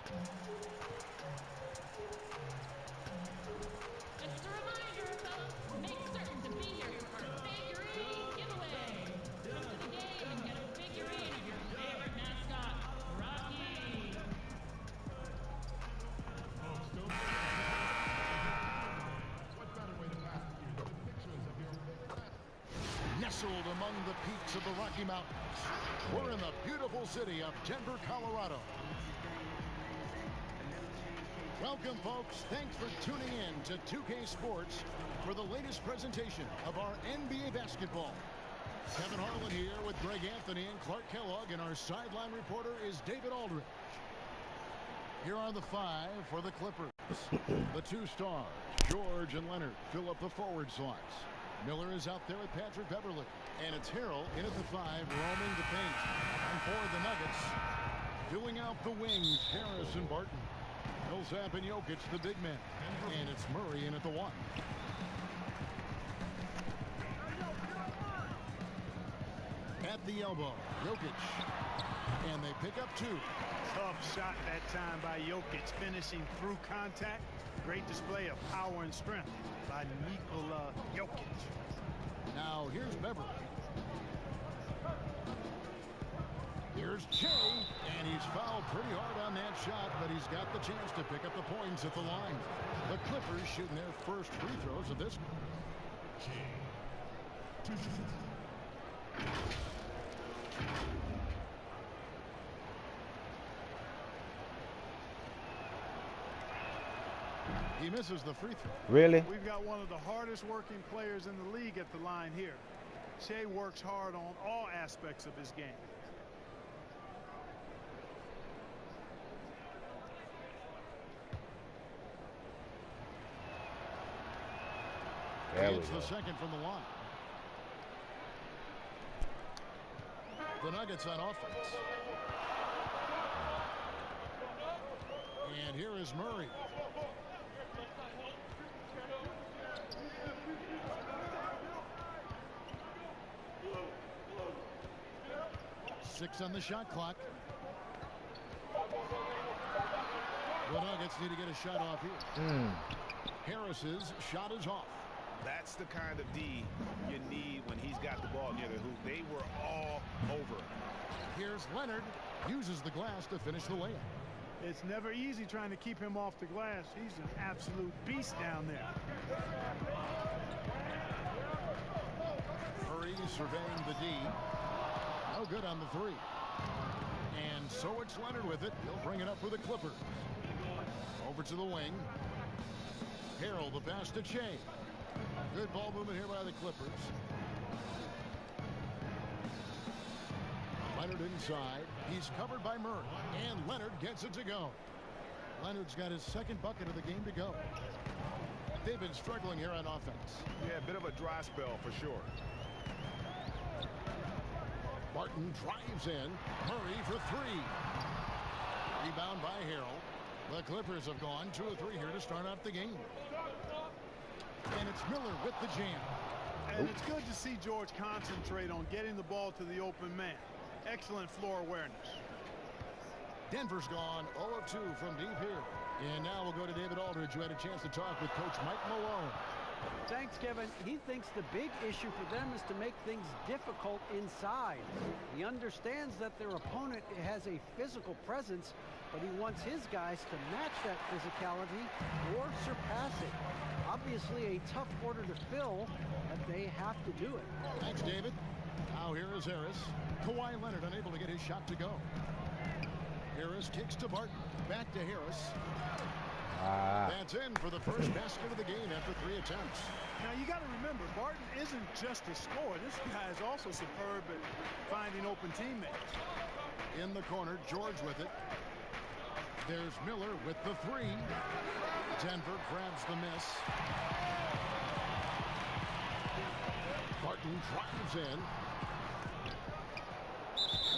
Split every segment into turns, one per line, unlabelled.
Just a reminder, folks, make certain to be here for our figurine giveaway. Come to the game and get a figurine of your favorite mascot, Rocky.
Folks, don't what better way to pass the year than pictures of your
Nestled among the peaks of the Rocky Mountains, we're in the beautiful city of Denver, Colorado. Welcome, folks. Thanks for tuning in to 2K Sports for the latest presentation of our NBA basketball. Kevin Harlan here with Greg Anthony and Clark Kellogg, and our sideline reporter is David Aldridge. Here are the five for the Clippers. The two stars, George and Leonard, fill up the forward slots. Miller is out there with Patrick Beverly. And it's Harrell in at the five, roaming the paint. And for the Nuggets, filling out the wings, Harris and Barton. Millsap and Jokic, the big men. And it's Murray in at the one. At the elbow, Jokic. And they pick up two.
Tough shot that time by Jokic, finishing through contact. Great display of power and strength by Nikola Jokic.
Now here's Beverly. Here's Che, and he's fouled pretty hard on that shot, but he's got the chance to pick up the points at the line. The Clippers shooting their first free throws of this. He misses the free throw.
Really?
We've got one of the hardest working players in the league at the line here. Shea works hard on all aspects of his game.
It's the second from the line. The Nuggets on offense. And here is Murray. Six on the shot clock. The Nuggets need to get a shot off here. Harris's shot is off.
That's the kind of D you need when he's got the ball near the hoop. They were all over.
Here's Leonard. Uses the glass to finish the layup.
It's never easy trying to keep him off the glass. He's an absolute beast down there.
Murray surveying the D. No good on the three. And so it's Leonard with it. He'll bring it up for the Clippers. Over to the wing. Harrell, the pass to Che. Good ball movement here by the Clippers. Leonard inside. He's covered by Murray. And Leonard gets it to go. Leonard's got his second bucket of the game to go. They've been struggling here on offense.
Yeah, a bit of a dry spell for sure.
Barton drives in. Murray for three. Rebound by Harrell. The Clippers have gone 2 of 3 here to start out the game. And it's Miller with the jam.
And it's good to see George concentrate on getting the ball to the open man. Excellent floor awareness.
Denver's gone 0 of 2 from deep here. And now we'll go to David Aldridge, who had a chance to talk with Coach Mike Malone.
Thanks, Kevin. He thinks the big issue for them is to make things difficult inside. He understands that their opponent has a physical presence, but he wants his guys to match that physicality or surpass it. Obviously a tough order to fill, but they have to do it.
Thanks, David. Now here is Harris. Kawhi Leonard unable to get his shot to go. Harris kicks to Barton. Back to Harris. That's in for the first basket of the game after 3 attempts.
Now you got to remember, Barton isn't just a scorer. This guy is also superb at finding open teammates.
In the corner, George with it. There's Miller with the 3. Denver grabs the miss. Barton drives in.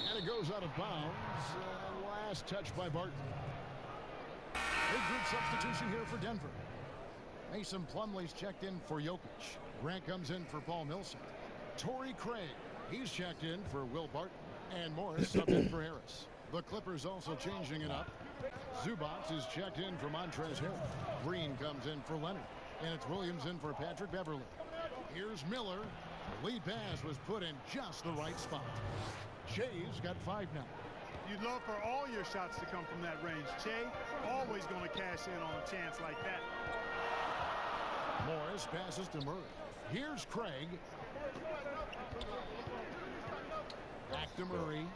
And it goes out of bounds. Last touch by Barton. Big group substitution here for Denver. Mason Plumlee's checked in for Jokic. Grant comes in for Paul Millsap. Torrey Craig, he's checked in for Will Barton. And Morris subbed in for Harris. The Clippers also changing it up. Zubats is checked in for Montrezl Harrell. Green comes in for Leonard. And it's Williams in for Patrick Beverly. Here's Miller. The lead pass was put in just the right spot. Shea's got 5 now.
You'd love for all your shots to come from that range. Shea, always going to cash in on a chance like that.
Morris passes to Murray. Here's Craig. Back to Murray.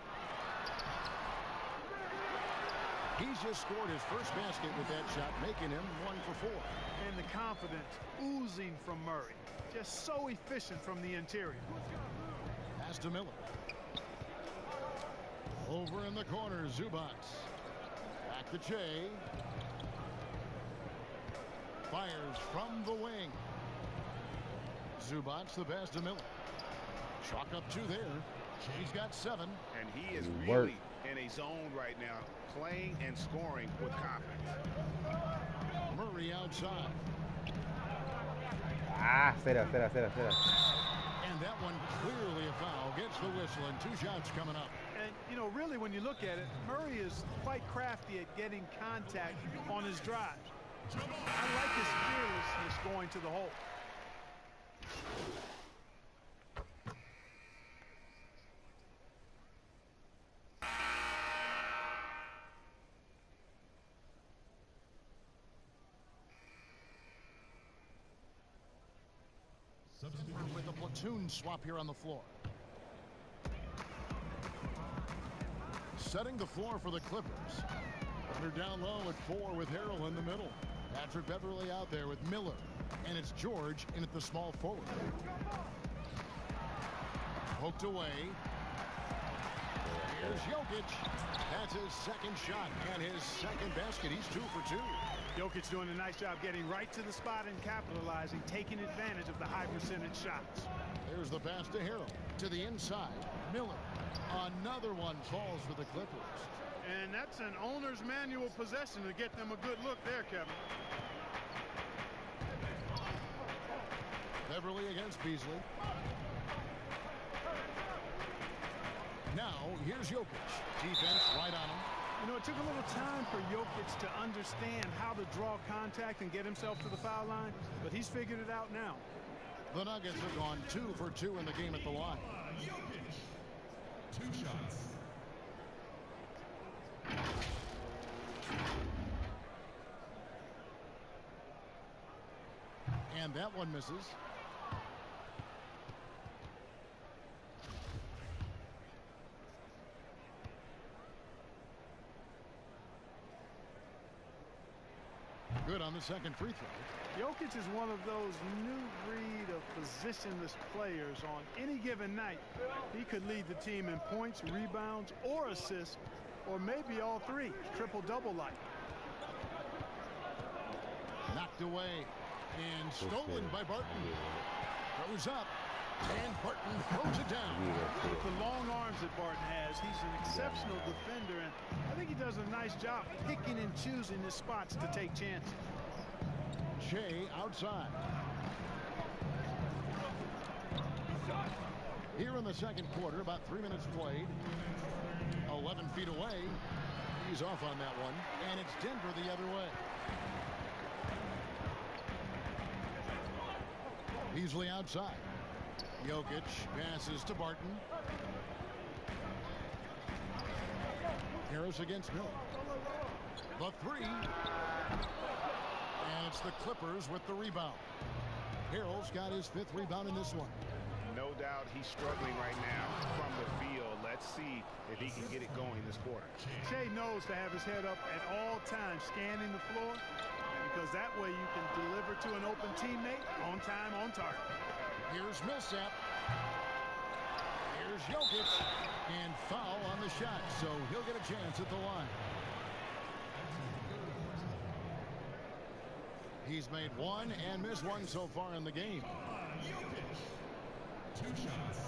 He's just scored his first basket with that shot, making him 1 for 4.
And the confidence oozing from Murray. Just so efficient from the interior.
Pass to Miller. Over in the corner, Zubats. Back to Shea. Fires from the wing. Zubats the pass to Miller. Chalk up 2 there. He's got 7.
And he is really in a zone right now, playing and scoring with confidence.
Murray outside.
Cera.
And that one clearly a foul. Gets the whistle and 2 shots coming up.
And, you know, really when you look at it, Murray is quite crafty at getting contact on his drive. I like his fearlessness going to the hole.
With a platoon swap here on the floor. Setting the floor for the Clippers. Under down low at 4 with Harrell in the middle. Patrick Beverly out there with Miller. And it's George in at the small forward. Poked away. Here's Jokic. That's his second shot and his second basket. He's 2 for 2.
Jokic doing a nice job getting right to the spot and capitalizing, taking advantage of the high percentage shots.
There's the pass to Harrell. To the inside. Miller. Another one falls for the Clippers.
And that's an owner's manual possession to get them a good look there, Kevin.
Beverly against Beasley. Now, here's Jokic. Defense right on him.
You know, it took a little time for Jokic to understand how to draw contact and get himself to the foul line, but he's figured it out now.
The Nuggets have gone 2 for 2 in the game at the line.
Jokic. 2 shots.
And that one misses. Good on the second free throw.
Jokic is one of those new breed of positionless players. On any given night, he could lead the team in points, rebounds, or assists, or maybe all 3. Triple-double like.
Knocked away and stolen by Barton. Throws up, and Barton throws it down.
With the long arms that Barton has, he's an exceptional defender, and I think he does a nice job picking and choosing his spots to take chances.
Shea outside. Here in the second quarter, about 3 minutes played. 11 feet away. He's off on that one, and it's Denver the other way. Beasley outside. Jokic passes to Barton. Harris against Miller. The 3. And it's the Clippers with the rebound. Harrell's got his 5th rebound in this one.
No doubt he's struggling right now from the field. Let's see if he can get it going this quarter.
Shea knows to have his head up at all times, scanning the floor, because that way you can deliver to an open teammate on time, on target.
Here's Millsap. Here's Jokic. And foul on the shot, so he'll get a chance at the line. He's made 1 and missed 1 so far in the game.
Jokic. 2 shots.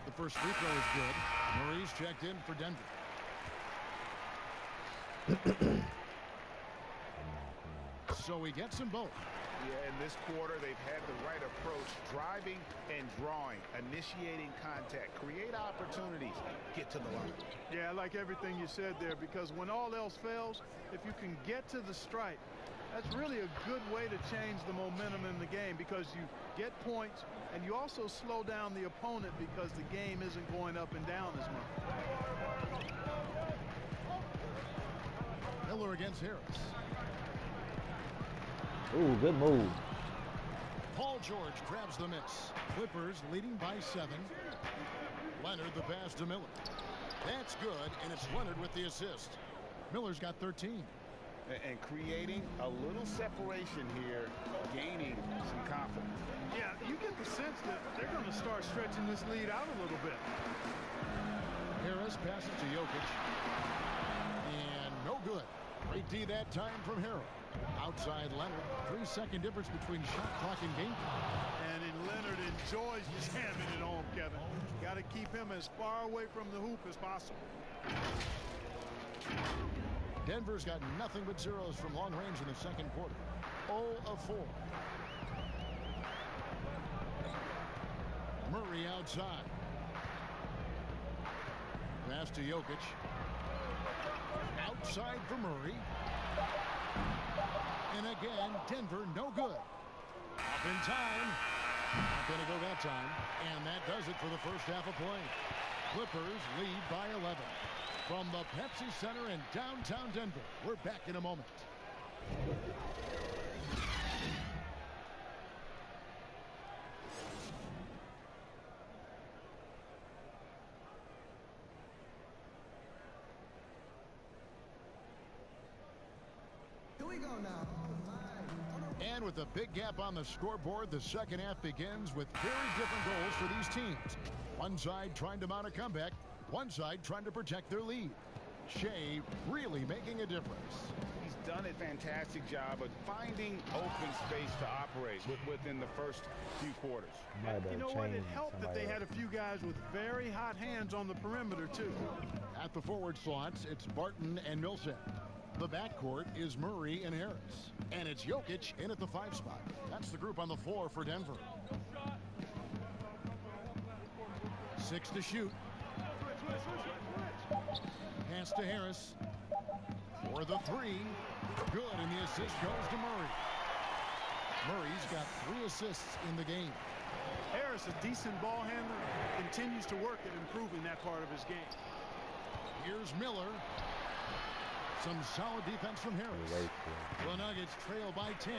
The first free throw is good. Murray's checked in for Denver. So he gets them both.
Yeah, in this quarter, they've had the right approach, driving and drawing, initiating contact, create opportunities, get to the line.
Yeah, I like everything you said there, because when all else fails, if you can get to the stripe, that's really a good way to change the momentum in the game, because you get points and you also slow down the opponent because the game isn't going up and down as much.
Miller against Harris.
Ooh, good move.
Paul George grabs the miss. Clippers leading by 7. Leonard the pass to Miller. That's good, and it's Leonard with the assist. Miller's got 13.
And creating a little separation here, gaining some confidence.
Yeah, you get the sense that they're going to start stretching this lead out a little bit.
Harris passes to Jokic. And no good. Great D that time from Harrell. Outside Leonard. 3-second difference between shot clock and game clock.
And Leonard enjoys jamming it home, Kevin. Got to keep him as far away from the hoop as possible.
Denver's got nothing but zeros from long range in the second quarter. 0 of 4. Murray outside. Pass to Jokic. Outside for Murray. And again, Denver no good. Up in time. Not going to go that time. And that does it for the first half of play. Clippers lead by 11. From the Pepsi Center in downtown Denver, we're back in a moment.
Here we go now.
And with a big gap on the scoreboard, the second half begins with very different goals for these teams. One side trying to mount a comeback, one side trying to protect their lead. Shea really making a difference.
He's done a fantastic job of finding open space to operate within the first few quarters.
You know what? It helped that they had a few guys with very hot hands on the perimeter, too.
At the forward slots, it's Barton and Millsap. The backcourt is Murray and Harris. And it's Jokic in at the 5 spot. That's the group on the floor for Denver. 6 to shoot. Pass to Harris. For the 3. Good, and the assist goes to Murray. Murray's got 3 assists in the game.
Harris, a decent ball handler, continues to work at improving that part of his game.
Here's Miller. Some solid defense from Harris. The Nuggets trail by 10.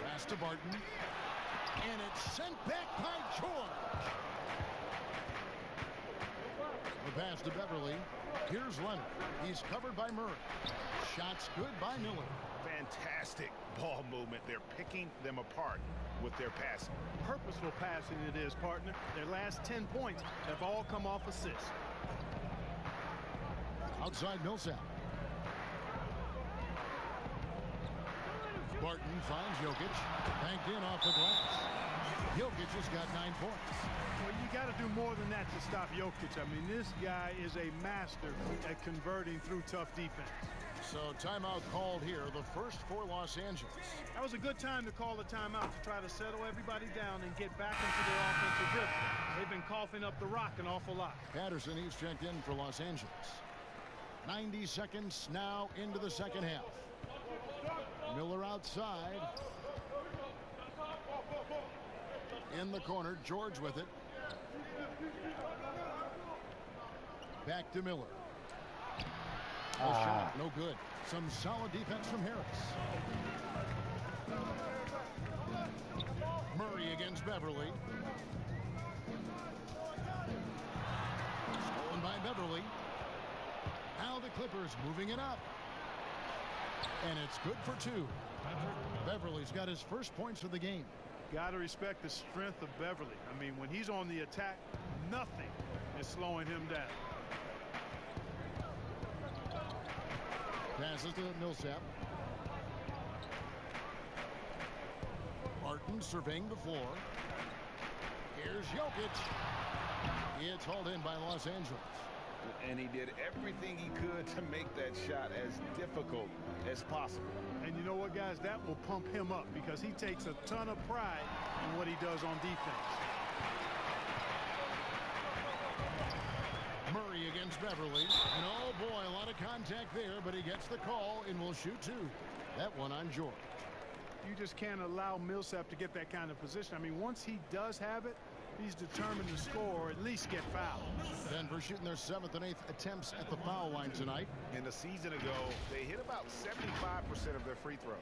Pass to Barton. And it's sent back by George. The pass to Beverly. Here's Leonard. He's covered by Murray. Shots good by Miller.
Fantastic ball movement. They're picking them apart with their passing.
Purposeful passing it is, partner. Their last 10 points have all come off assists.
Outside Millsap. Barton finds Jokic. Banked in off the glass. Jokic has got 9 points.
Well, you got to do more than that to stop Jokic. I mean, this guy is a master at converting through tough defense.
So timeout called here, the first for Los Angeles.
That was a good time to call a timeout to try to settle everybody down and get back into their offensive rhythm. They've been coughing up the rock an awful lot.
Patterson, he's checked in for Los Angeles. 90 seconds now into the second half. Miller outside. In the corner, George with it. Back to Miller. Shot, no good. Some solid defense from Harris. Murray against Beverly. Stolen by Beverly. Now the Clippers moving it up. And it's good for 2. Beverly's got his first points of the game.
Got to respect the strength of Beverly. I mean, when he's on the attack, nothing is slowing him down.
Passes to Millsap. Barton surveying the floor. Here's Jokic. It's hauled in by Los Angeles.
And he did everything he could to make that shot as difficult as possible.
And you know what, guys? That will pump him up because he takes a ton of pride in what he does on defense.
Murray against Beverly. And oh boy, a lot of contact there, but he gets the call and will shoot two. That one on George.
You just can't allow Millsap to get that kind of position. I mean, once he does have it, he's determined to score or at least get fouled.
Denver shooting their 7th and 8th attempts at the foul line tonight.
And a season ago, they hit about 75% of their free throws.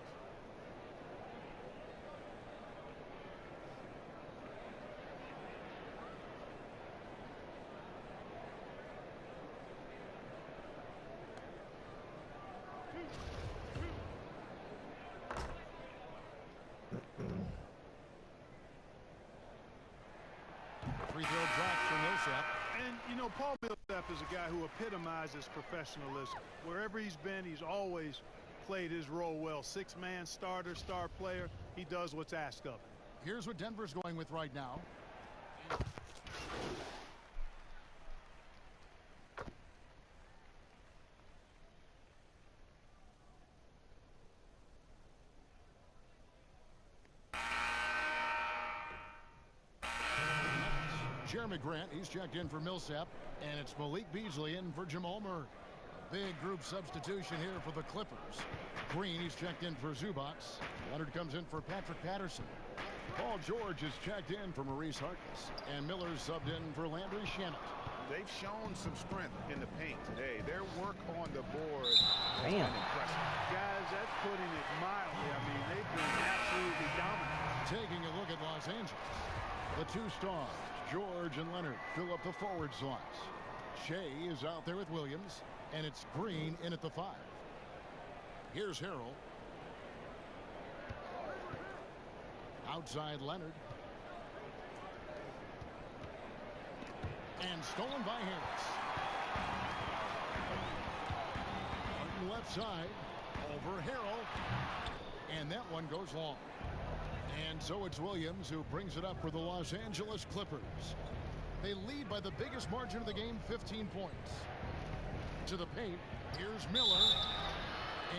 Free throw drops for Millsap.
And, you know, Paul Millsap is a guy who epitomizes professionalism. Wherever he's been, he's always played his role well. Six-man starter, star player. He does what's asked of him.
Here's what Denver's going with right now. Jeremy Grant, he's checked in for Millsap, and it's Malik Beasley in for Jamal Murray. Big group substitution here for the Clippers. Green, he's checked in for Zubac. Leonard comes in for Patrick Patterson. Paul George is checked in for Maurice Harkless, and Miller's subbed in for Landry Shamet.
They've shown some strength in the paint today. Their work on the board has been impressive.
Guys, that's putting it mildly. I mean, they've been absolutely dominant.
Taking a look at Los Angeles. The two stars, George and Leonard, fill up the forward slots. Shea is out there with Williams, and it's Green in at the 5. Here's Harrell. Outside Leonard. And stolen by Harris. Martin left side. Over Harrell. And that one goes long. And so it's Williams who brings it up for the Los Angeles Clippers. They lead by the biggest margin of the game, 15 points. To the paint, here's Miller.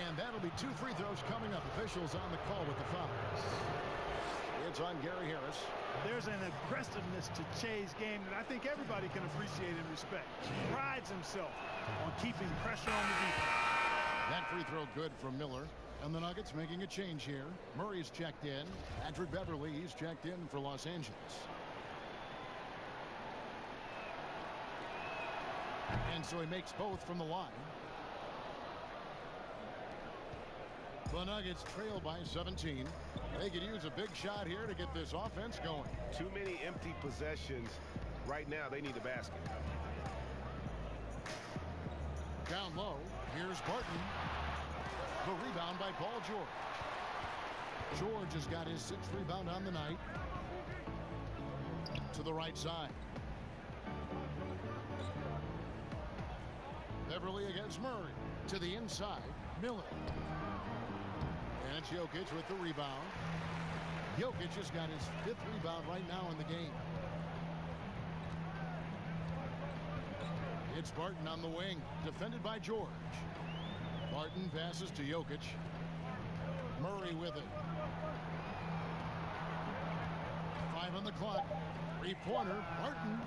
And that'll be 2 free throws coming up. Officials on the call with the fouls. It's on Gary Harris.
There's an aggressiveness to Che's game that I think everybody can appreciate and respect. He prides himself on keeping pressure on the defense.
That free throw good from Miller. And the Nuggets making a change here. Murray's checked in. Patrick Beverly, he's checked in for Los Angeles. And so he makes both from the line. The Nuggets trail by 17. They could use a big shot here to get this offense going.
Too many empty possessions. Right now, they need a basket.
Down low, here's Barton. The rebound by Paul George. George has got his 6th rebound on the night. To the right side. Beverly against Murray. To the inside, Miller. And it's Jokic with the rebound. Jokic has got his 5th rebound right now in the game. It's Barton on the wing, defended by George. Barton passes to Jokic. Murray with it. 5 on the clock. 3-pointer. Barton.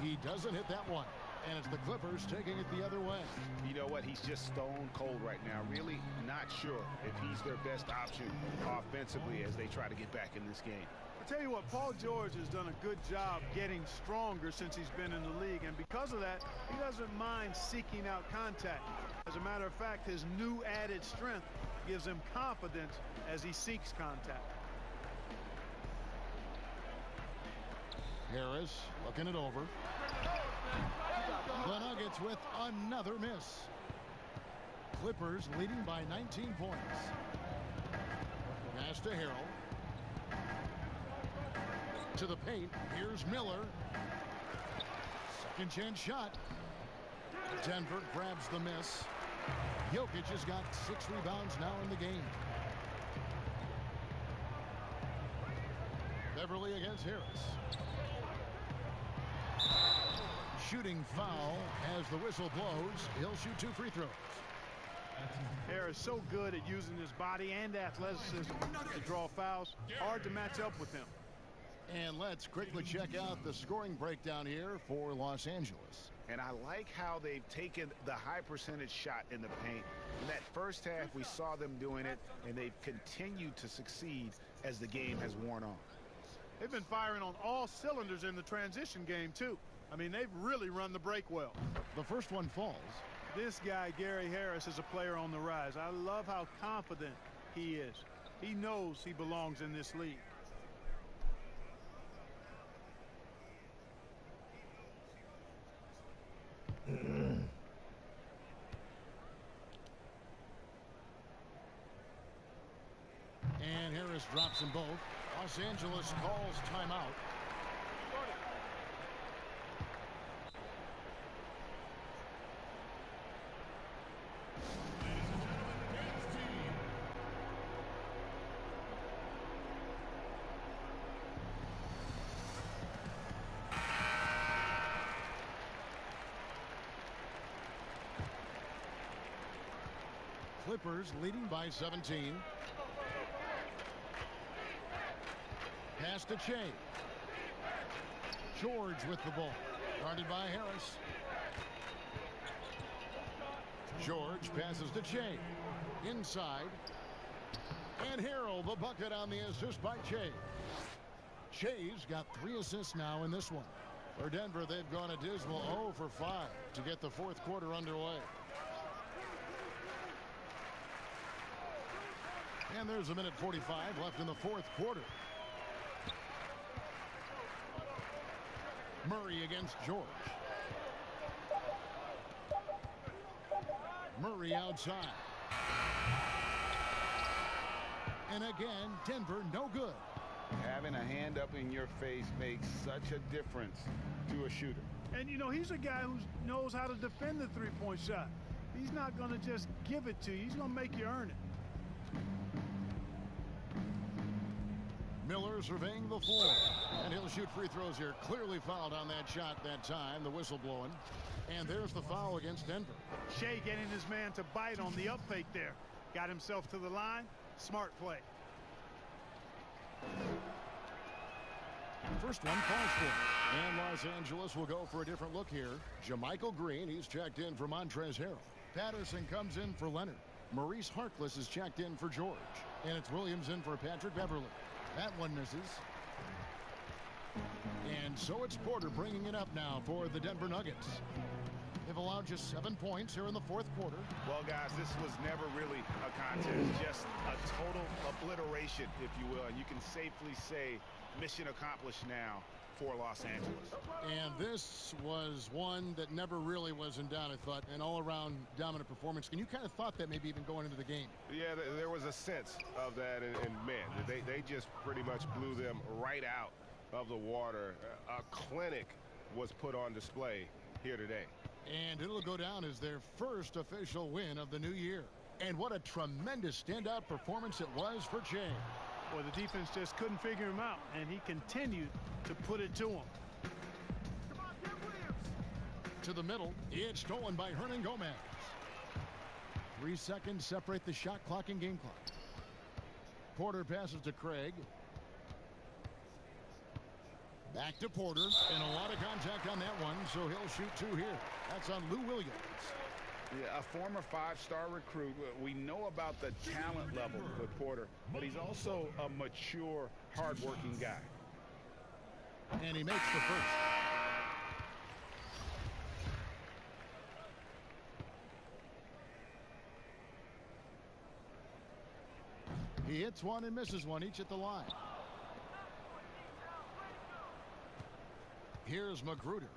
He doesn't hit that one. And it's the Clippers taking it the other way.
You know what? He's just stone cold right now. Really not sure if he's their best option offensively as they try to get back in this game.
I tell you what, Paul George has done a good job getting stronger since he's been in the league. And because of that, he doesn't mind seeking out contact. As a matter of fact, his new added strength gives him confidence as he seeks contact.
Harris looking it over. The Nuggets with another miss. Clippers leading by 19 points. Pass to Harrell. To the paint. Here's Miller. Second chance shot. Denver grabs the miss. Jokic has got 6 rebounds now in the game. Beverly against Harris. shooting foul as the whistle blows. He'll shoot 2 free throws.
Harris so good at using his body and athleticism to draw fouls. Hard to match up with him.
And let's quickly check out the scoring breakdown here for Los Angeles.
And I like how they've taken the high percentage shot in the paint. In that first half, we saw them doing it, and they've continued to succeed as the game has worn on.
They've been firing on all cylinders in the transition game, too. I mean, they've really run the break well.
The first one falls.
This guy, Gary Harris, is a player on the rise. I love how confident he is. He knows he belongs in this league.
And Harris drops them both. Los Angeles calls timeout. Clippers leading by 17. Pass to Che. George with the ball. Guarded by Harris. George passes to Che. Inside. And Harrell, the bucket on the assist by Che. Che's got 3 assists now in this one. For Denver, they've gone a dismal 0 for 5 to get the fourth quarter underway. And there's a minute 45 left in the fourth quarter. Murray against George. Murray outside. And again, Denver no good.
Having a hand up in your face makes such a difference to a shooter.
And, you know, he's a guy who knows how to defend the three-point shot. He's not going to just give it to you. He's going to make you earn it.
Miller surveying the floor. And he'll shoot free throws here. Clearly fouled on that shot that time. The whistle blowing. And there's the foul against Denver.
Shea getting his man to bite on the up fake there. Got himself to the line. Smart play.
First one falls for him. And Los Angeles will go for a different look here. Jermichael Green, he's checked in for Montrezl Harrell. Patterson comes in for Leonard. Maurice Harkless is checked in for George. And it's Williams in for Patrick Beverly. That one misses. And so it's Porter bringing it up now for the Denver Nuggets. They've allowed just 7 points here in the fourth quarter.
Well, guys, this was never really a contest, just a total obliteration, if you will. And you can safely say mission accomplished now for Los Angeles.
And this was one that never really was in doubt, I thought, an all-around dominant performance. And you kind of thought that maybe even going into the game.
Yeah, there was a sense of that, and man, they just pretty much blew them right out of the water. A clinic was put on display here today.
And it'll go down as their first official win of the new year. And what a tremendous standout performance it was for Che.
Well, the defense just couldn't figure him out, and he continued to put it to him.
To the middle, it's stolen by Hernan Gomez. 3 seconds separate the shot clock and game clock. Porter passes to Craig. Back to Porter, and a lot of contact on that one, so he'll shoot 2 here. That's on Lou Williams.
Yeah, a former 5-star recruit. We know about the talent level with Porter, but he's also a mature, hard-working guy.
And he makes the first. He hits one and misses one, each at the line. Here's Magruder.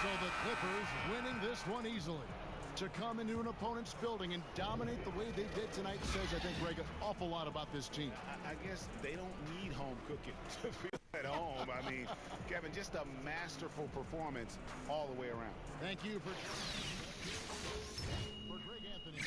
So the Clippers winning this one easily. To come into an opponent's building and dominate the way they did tonight says, I think, Greg, an awful lot about this team.
I guess they don't need home cooking to feel at home. I mean, Kevin, just a masterful performance all the way around.
Thank you for Greg Anthony.